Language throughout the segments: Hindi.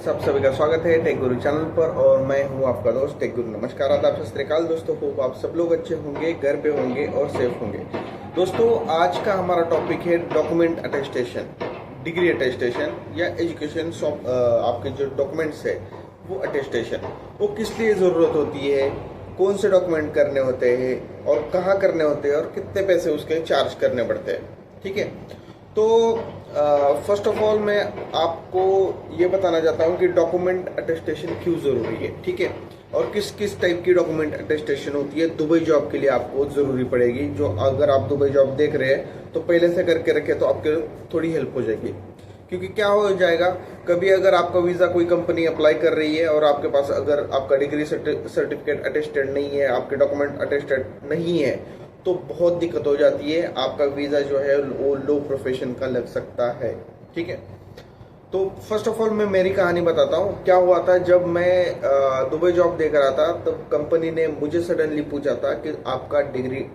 सब सभी का स्वागत है टेक गुरु चैनल पर और मैं हूं आपका दोस्त टेक गुरु। नमस्कार, आदाब, सत श्री अकाल दोस्तों। होप आप सब लोग अच्छे होंगे, घर पे होंगे और सेफ होंगे। दोस्तों, आज का हमारा टॉपिक है डॉक्यूमेंट अटेस्टेशन, डिग्री अटेस्टेशन या एजुकेशन आपके जो डॉक्यूमेंट्स है वो अटेस्टेशन, वो किस लिए ज़रूरत होती है, कौन से डॉक्यूमेंट करने होते हैं और कहाँ करने होते हैं और कितने पैसे उसके चार्ज करने पड़ते हैं। ठीक है, तो फर्स्ट ऑफ ऑल मैं आपको ये बताना चाहता हूँ कि डॉक्यूमेंट अटेस्टेशन क्यों ज़रूरी है। ठीक है, और किस किस टाइप की डॉक्यूमेंट अटेस्टेशन होती है दुबई जॉब के लिए आपको ज़रूरी पड़ेगी। जो अगर आप दुबई जॉब देख रहे हैं तो पहले से करके रखे तो आपके थोड़ी हेल्प हो जाएगी। क्योंकि क्या हो जाएगा, कभी अगर आपका वीज़ा कोई कंपनी अप्लाई कर रही है और आपके पास अगर आपका डिग्री सर्टिफिकेट अटेस्टेड नहीं है, आपके डॉक्यूमेंट अटेस्टेड नहीं है, तो बहुत दिक्कत हो जाती है। आपका वीज़ा जो है वो लो प्रोफेशन का लग सकता है। ठीक है, तो फर्स्ट ऑफ ऑल मैं मेरी कहानी बताता हूँ। क्या हुआ था, जब मैं दुबई जॉब देख रहा था तब कंपनी ने मुझे सडनली पूछा था कि आपका डिग्री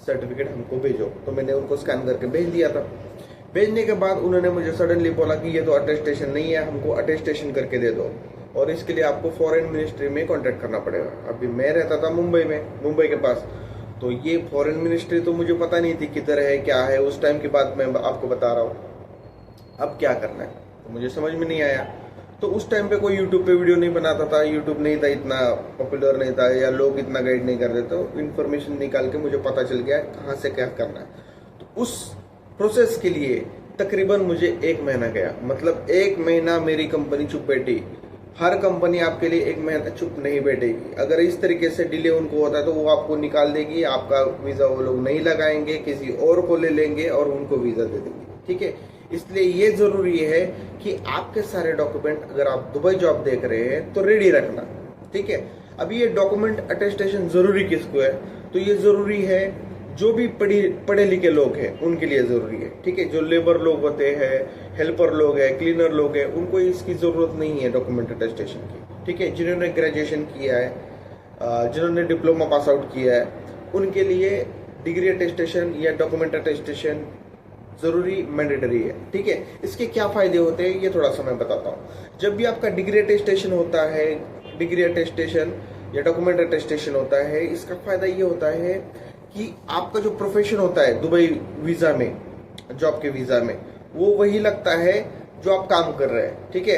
सर्टिफिकेट हमको भेजो। तो मैंने उनको स्कैन करके भेज दिया था। भेजने के बाद उन्होंने मुझे सडनली बोला कि ये तो अटेस्टेशन नहीं है, हमको अटेस्टेशन करके दे दो और इसके लिए आपको फॉरेन मिनिस्ट्री में कॉन्टेक्ट करना पड़ेगा। अभी मैं रहता था मुंबई के पास, तो ये फॉरेन मिनिस्ट्री तो मुझे पता नहीं थी किधर है, क्या है। उस टाइम की बात मैं आपको बता रहा हूँ। अब क्या करना है तो मुझे समझ में नहीं आया। तो उस टाइम पे कोई यूट्यूब पे वीडियो नहीं बनाता था, यूट्यूब नहीं था, इतना पॉपुलर नहीं था, या लोग इतना गाइड नहीं कर रहे। तो इन्फॉर्मेशन निकाल के मुझे पता चल गया कहाँ से क्या करना है। तो उस प्रोसेस के लिए तकरीबन मुझे 1 महीना गया। मतलब 1 महीना मेरी कंपनी चुप बैठी। हर कंपनी आपके लिए 1 महीना चुप नहीं बैठेगी। अगर इस तरीके से डिले उनको होता है तो वो आपको निकाल देगी, आपका वीज़ा वो लोग नहीं लगाएंगे, किसी और को ले लेंगे और उनको वीज़ा दे देंगे। ठीक है, इसलिए ये ज़रूरी है कि आपके सारे डॉक्यूमेंट अगर आप दुबई जॉब देख रहे हैं तो रेडी रखना। ठीक है, अभी ये डॉक्यूमेंट अटेस्टेशन ज़रूरी किसको है, तो ये ज़रूरी है जो भी पढ़े लिखे लोग हैं उनके लिए ज़रूरी है। ठीक है, जो लेबर लोग होते हैं, हेल्पर लोग हैं, क्लीनर लोग हैं, उनको इसकी ज़रूरत नहीं है डॉक्यूमेंट अटेस्टेशन की। ठीक है, जिन्होंने ग्रेजुएशन किया है, जिन्होंने डिप्लोमा पास आउट किया है, उनके लिए डिग्री अटेस्टेशन या डॉक्यूमेंट अटेस्टेशन ज़रूरी मैंडेटरी है। ठीक है, इसके क्या फ़ायदे होते हैं ये थोड़ा सा मैं बताता हूँ। जब भी आपका डिग्री अटेस्टेशन होता है, डिग्री अटेस्टेशन या डॉक्यूमेंट अटेस्टेशन होता है, इसका फ़ायदा ये होता है कि आपका जो प्रोफेशन होता है दुबई वीज़ा में, जॉब के वीज़ा में, वो वही लगता है जो आप काम कर रहे हैं। ठीक है,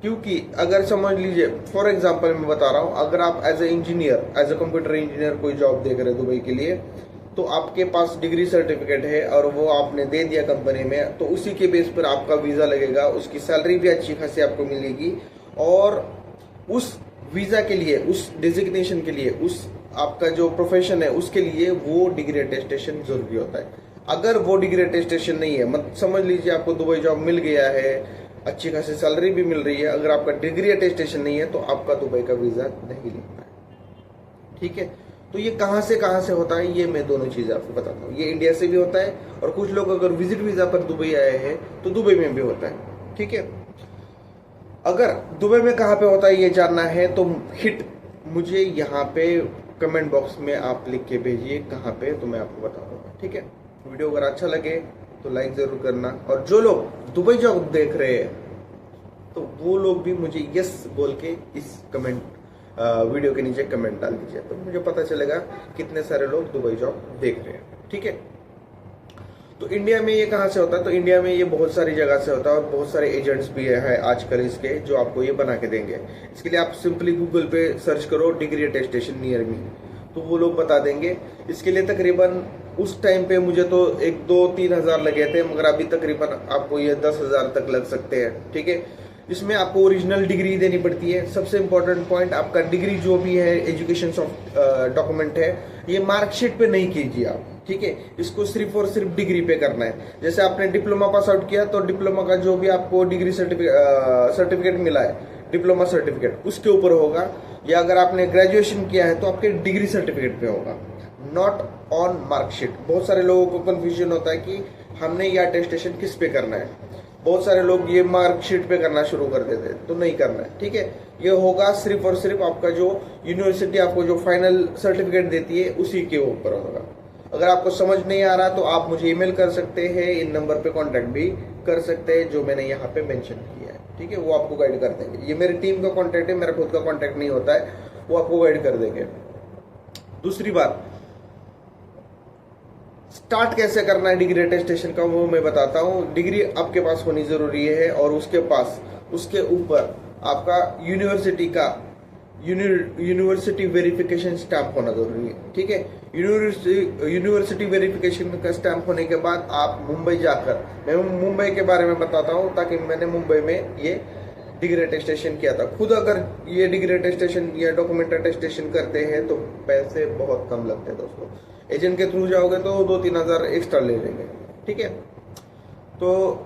क्योंकि अगर समझ लीजिए फॉर एग्जांपल मैं बता रहा हूँ, अगर आप as a engineer, as a computer engineer कोई जॉब देख रहे हैं दुबई के लिए, तो आपके पास डिग्री सर्टिफिकेट है और वो आपने दे दिया कंपनी में, तो उसी के बेस पर आपका वीज़ा लगेगा, उसकी सैलरी भी अच्छी खासी आपको मिलेगी और उस वीज़ा के लिए, उस डिजिग्नेशन के लिए, उस आपका जो प्रोफेशन है उसके लिए वो डिग्री अटेस्टेशन जरूरी होता है। अगर वो डिग्री अटेस्टेशन नहीं है, मत समझ लीजिए आपको दुबई जॉब मिल गया है, अच्छी खासी सैलरी भी मिल रही है, अगर आपका डिग्री अटेस्टेशन नहीं है तो आपका दुबई का वीज़ा नहीं लगता है। ठीक है, तो ये कहाँ से होता है, ये मैं दोनों चीज़ें आपको बताता हूँ। ये इंडिया से भी होता है और कुछ लोग अगर विजिट वीज़ा पर दुबई आए हैं तो दुबई में भी होता है। ठीक है, अगर दुबई में कहाँ पे होता है ये जानना है तो हिट मुझे यहाँ पे कमेंट बॉक्स में आप लिख के भेजिए कहाँ पे, तो मैं आपको बता दूंगा। ठीक है, वीडियो अगर अच्छा लगे तो लाइक ज़रूर करना, और जो लोग दुबई जॉब देख रहे हैं तो वो लोग भी मुझे यस बोल के इस कमेंट वीडियो के नीचे कमेंट डाल दीजिए, तो मुझे पता चलेगा कितने सारे लोग दुबई जॉब देख रहे हैं। ठीक है, तो इंडिया में ये कहाँ से होता है, तो इंडिया में ये बहुत सारी जगह से होता है और बहुत सारे एजेंट्स भी है आजकल इसके, जो आपको ये बना के देंगे। इसके लिए आप सिंपली गूगल पे सर्च करो डिग्री अटेस्टेशन नियर मी, तो वो लोग बता देंगे। इसके लिए तकरीबन उस टाइम पे मुझे तो 1-2-3 हज़ार लगे थे, मगर अभी तकरीबन आपको ये 10,000 तक लग सकते हैं। ठीक है, इसमें आपको ओरिजिनल डिग्री देनी पड़ती है। सबसे इम्पोर्टेंट पॉइंट, आपका डिग्री जो भी है, एजुकेशन डॉक्यूमेंट है, ये मार्कशीट पे नहीं कीजिए आप। ठीक है, इसको सिर्फ और सिर्फ डिग्री पे करना है। जैसे आपने डिप्लोमा पास आउट किया तो डिप्लोमा का जो भी आपको डिग्री सर्टिफिकेट मिला है, डिप्लोमा सर्टिफिकेट, उसके ऊपर होगा। या अगर आपने ग्रेजुएशन किया है तो आपके डिग्री सर्टिफिकेट पे होगा, नॉट ऑन मार्कशीट। बहुत सारे लोगों को कंफ्यूजन होता है कि हमने ये अटेस्टेशन किस पे करना है। बहुत सारे लोग ये मार्कशीट पे करना शुरू कर देते हैं, तो नहीं करना है। ठीक है, ये होगा सिर्फ और सिर्फ आपका जो यूनिवर्सिटी आपको जो फाइनल सर्टिफिकेट देती है उसी के ऊपर होगा। अगर आपको समझ नहीं आ रहा तो आप मुझे ईमेल कर सकते हैं, इन नंबर पे कांटेक्ट भी कर सकते हैं जो मैंने यहाँ पे मेंशन किया है। ठीक है, वो आपको गाइड कर देंगे। ये मेरी टीम का कांटेक्ट है, मेरा खुद का कांटेक्ट नहीं होता है, वो आपको गाइड कर देंगे। दूसरी बात, स्टार्ट कैसे करना है डिग्री अटेस्टेशन का वो मैं बताता हूँ। डिग्री आपके पास होनी जरूरी है और उसके ऊपर आपका यूनिवर्सिटी वेरिफिकेशन स्टैंप होना जरूरी है। ठीक है, यूनिवर्सिटी वेरिफिकेशन का स्टैंप होने के बाद आप मुंबई जाकर, मैं मुंबई के बारे में बताता हूँ ताकि मैंने मुंबई में ये डिग्री अटेस्टेशन किया था। खुद अगर ये डिग्री अटेस्टेशन या डॉक्यूमेंट अटेस्टेशन करते हैं तो पैसे बहुत कम लगते हैं दोस्तों। एजेंट के थ्रू जाओगे तो 2-3 हज़ार एक्स्ट्रा ले लेंगे। ठीक है, तो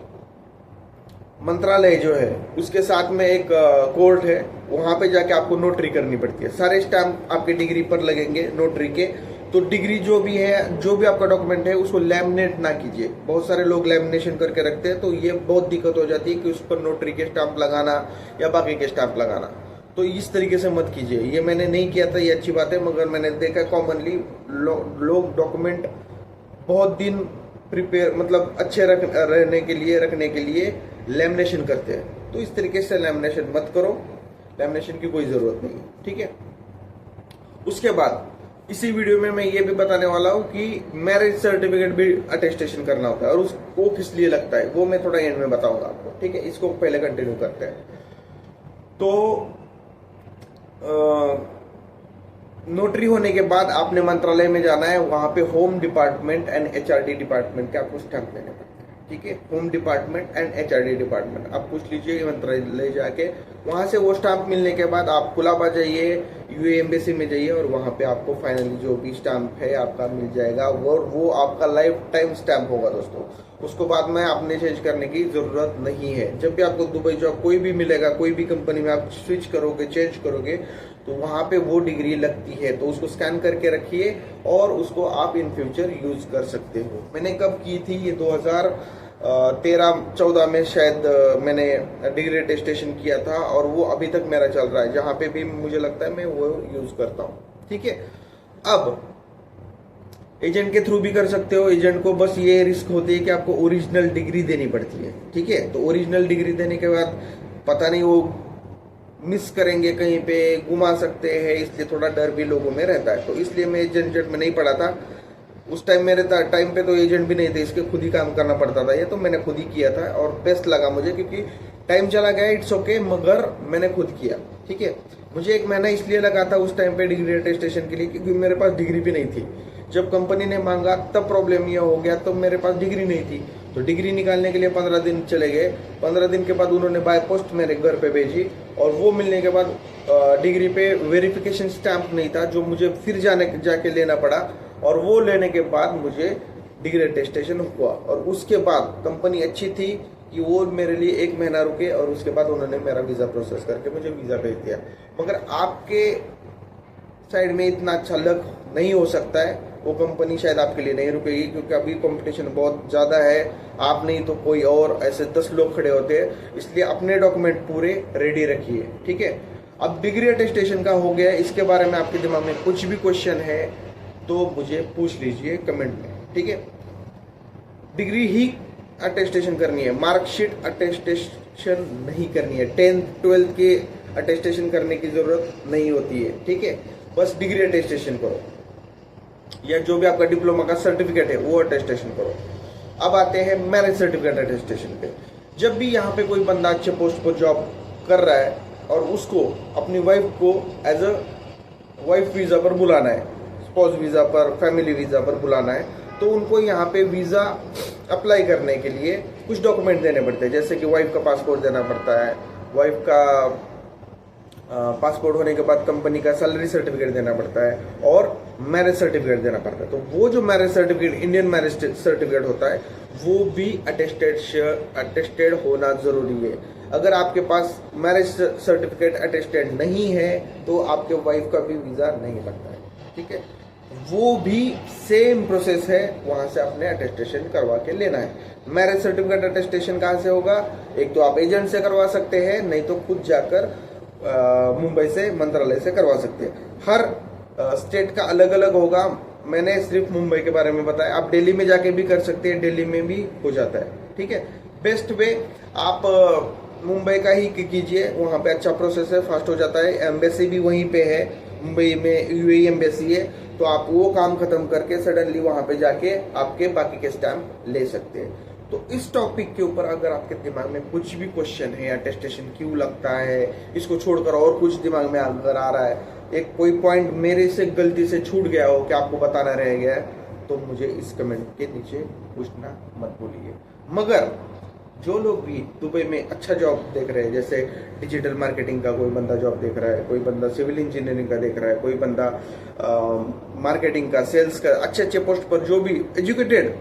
मंत्रालय जो है उसके साथ में एक कोर्ट है, वहां पे जाके आपको नोटरी करनी पड़ती है। सारे स्टैम्प आपके डिग्री पर लगेंगे नोटरी के। तो डिग्री जो भी है, जो भी आपका डॉक्यूमेंट है, उसको लैमिनेट ना कीजिए। बहुत सारे लोग लैमिनेशन करके रखते हैं, तो ये बहुत दिक्कत हो जाती है कि उस पर नोटरी के स्टैंप लगाना या बाकी के स्टैंप लगाना। तो इस तरीके से मत कीजिए। ये मैंने नहीं किया था, ये अच्छी बात है, मगर मैंने देखा कॉमनली लोग डॉक्यूमेंट बहुत दिन प्रिपेयर, मतलब अच्छे रखने के लिए लैमिनेशन करते हैं। तो इस तरीके से लैमिनेशन मत करो, लैमिनेशन की कोई जरूरत नहीं है। ठीक है, उसके बाद इसी वीडियो में मैं ये भी बताने वाला हूँ कि मैरिज सर्टिफिकेट भी अटेस्टेशन करना होता है और उसको किस लिए लगता है वो मैं थोड़ा एंड में बताऊंगा आपको। ठीक है, इसको पहले कंटिन्यू करते हैं। तो नोटरी होने के बाद आपने मंत्रालय में जाना है, वहां पे home department and HRD department के आपको स्टैंप लेने पड़ते हैं। ठीक है, home department and HRD department आप पूछ लीजिए मंत्रालय जाके। वहां से वो स्टैंप मिलने के बाद आप कुलाबा जाइए, यूए एम्बेसी में जाइए और वहां पे आपको फाइनली जो भी स्टैंप है आपका मिल जाएगा। वो आपका लाइफ टाइम स्टैंप होगा दोस्तों। उसको बाद में आपने चेंज करने की जरूरत नहीं है। जब भी आपको दुबई जॉब कोई भी मिलेगा, कोई भी कंपनी में आप स्विच करोगे, चेंज करोगे, तो वहां पे वो डिग्री लगती है। तो उसको स्कैन करके रखिए और उसको आप इन फ्यूचर यूज कर सकते हो। मैंने कब की थी ये 2013-14 में शायद मैंने डिग्री अटेस्टेशन किया था और वो अभी तक मेरा चल रहा है। जहां पे भी मुझे लगता है मैं वो यूज करता हूँ। ठीक है, अब एजेंट के थ्रू भी कर सकते हो। एजेंट को बस ये रिस्क होती है कि आपको ओरिजिनल डिग्री देनी पड़ती है। ठीक है, तो ओरिजिनल डिग्री देने के बाद पता नहीं वो मिस करेंगे, कहीं पे घुमा सकते हैं, इसलिए थोड़ा डर भी लोगों में रहता है। तो इसलिए मैं एजेंट में नहीं पड़ा था। उस टाइम मेरे टाइम पे तो एजेंट भी नहीं थे, इसके खुद ही काम करना पड़ता था। ये तो मैंने खुद ही किया था और बेस्ट लगा मुझे, क्योंकि टाइम चला गया, इट्स ओके, मगर मैंने खुद किया। ठीक है, मुझे 1 महीना इसलिए लगा था उस टाइम पे डिग्री अटेस्टेशन के लिए क्योंकि मेरे पास डिग्री भी नहीं थी। जब कंपनी ने मांगा तब प्रॉब्लम ये हो गया, तो मेरे पास डिग्री नहीं थी। तो डिग्री निकालने के लिए 15 दिन चले गए। 15 दिन के बाद उन्होंने बाय पोस्ट मेरे घर पे भेजी और वो मिलने के बाद डिग्री पे वेरिफिकेशन स्टैंप नहीं था, जो मुझे फिर जाके लेना पड़ा और वो लेने के बाद मुझे डिग्री अटेस्टेशन हुआ। और उसके बाद कंपनी अच्छी थी कि वो मेरे लिए 1 महीना रुके और उसके बाद उन्होंने मेरा वीज़ा प्रोसेस करके मुझे वीज़ा भेज दिया। मगर आपके साइड में इतना अच्छा लक नहीं हो सकता है, वो कंपनी शायद आपके लिए नहीं रुकेगी, क्योंकि अभी कंपटीशन बहुत ज़्यादा है। आप नहीं तो कोई और, ऐसे 10 लोग खड़े होते हैं। इसलिए अपने डॉक्यूमेंट पूरे रेडी रखिए। ठीक है, अब डिग्री अटेस्टेशन का हो गया, इसके बारे में आपके दिमाग में कुछ भी क्वेश्चन है तो मुझे पूछ लीजिए कमेंट में। ठीक है, डिग्री ही अटेस्टेशन करनी है, मार्कशीट अटेस्टेशन नहीं करनी है। 10th 12th के अटेस्टेशन करने की जरूरत नहीं होती है। ठीक है, बस डिग्री अटेस्टेशन करो या जो भी आपका डिप्लोमा का सर्टिफिकेट है वो अटेस्टेशन करो। अब आते हैं मैरिज सर्टिफिकेट अटेस्टेशन पे। जब भी यहाँ पे कोई बंदा अच्छे पोस्ट पर जॉब कर रहा है और उसको अपनी वाइफ को एज अ वाइफ वीज़ा पर बुलाना है, स्पाउस वीज़ा पर, फैमिली वीज़ा पर बुलाना है, तो उनको यहाँ पे वीज़ा अप्लाई करने के लिए कुछ डॉक्यूमेंट देने पड़ते हैं। जैसे कि वाइफ का पासपोर्ट देना पड़ता है, वाइफ का पासपोर्ट होने के बाद कंपनी का सैलरी सर्टिफिकेट देना पड़ता है और मैरिज सर्टिफिकेट देना पड़ता है। तो वो जो marriage certificate, Indian marriage certificate होता है, वो भी अटेस्टेड होना जरूरी है। अगर आपके पास मैरिज सर्टिफिकेट अटेस्टेड नहीं है तो आपके वाइफ का भी वीज़ा नहीं लगता है। ठीक है, वो भी सेम प्रोसेस है, वहां से आपने अटेस्टेशन करवा के लेना है। मैरिज सर्टिफिकेट अटेस्टेशन कहाँ से होगा? एक तो आप एजेंट से करवा सकते हैं, नहीं तो खुद जाकर मुंबई से, मंत्रालय से करवा सकते हैं। हर स्टेट का अलग अलग होगा मैंने सिर्फ मुंबई के बारे में बताया, आप दिल्ली में जाके भी कर सकते हैं, दिल्ली में भी हो जाता है, ठीक है। बेस्ट वे आप मुंबई का ही कीजिए, वहाँ पे अच्छा प्रोसेस है, फास्ट हो जाता है, एम्बेसी भी वहीं पे है, मुंबई में यूएई एम्बेसी है, तो आप वो काम खत्म करके सडनली वहाँ पे जाके आपके बाकी के स्टैम्प ले सकते हैं। तो इस टॉपिक के ऊपर अगर आपके दिमाग में कुछ भी क्वेश्चन है, अटेस्टेशन क्यों लगता है, इसको छोड़कर और कुछ दिमाग में अगर आ रहा है, एक कोई पॉइंट मेरे से गलती से छूट गया हो कि आपको बताना रह गया है, तो मुझे इस कमेंट के नीचे पूछना मत भूलिए। मगर जो लोग भी दुबई में अच्छा जॉब देख रहे हैं, जैसे डिजिटल मार्केटिंग का कोई बंदा जॉब देख रहा है, कोई बंदा सिविल इंजीनियरिंग का देख रहा है, कोई बंदा मार्केटिंग का, सेल्स का, अच्छे अच्छे पोस्ट पर जो भी एजुकेटेड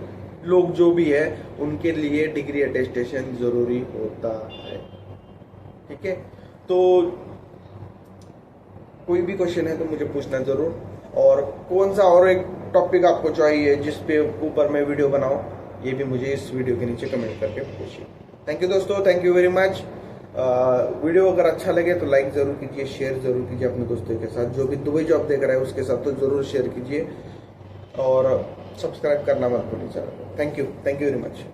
लोग जो भी है, उनके लिए डिग्री अटेस्टेशन जरूरी होता है, ठीक है। तो कोई भी क्वेश्चन है तो मुझे पूछना जरूर, और कौन सा और एक टॉपिक आपको चाहिए जिस पे ऊपर मैं वीडियो बनाऊं, ये भी मुझे इस वीडियो के नीचे कमेंट करके पूछिए। थैंक यू दोस्तों, thank you very much. Video अगर अच्छा लगे तो लाइक जरूर कीजिए, शेयर जरूर कीजिए अपने दोस्तों के साथ, जो भी दुबई जॉब देख रहा है उसके साथ तो जरूर शेयर कीजिए, और सब्सक्राइब करना मत भूलिए चैनल को। Thank you very much.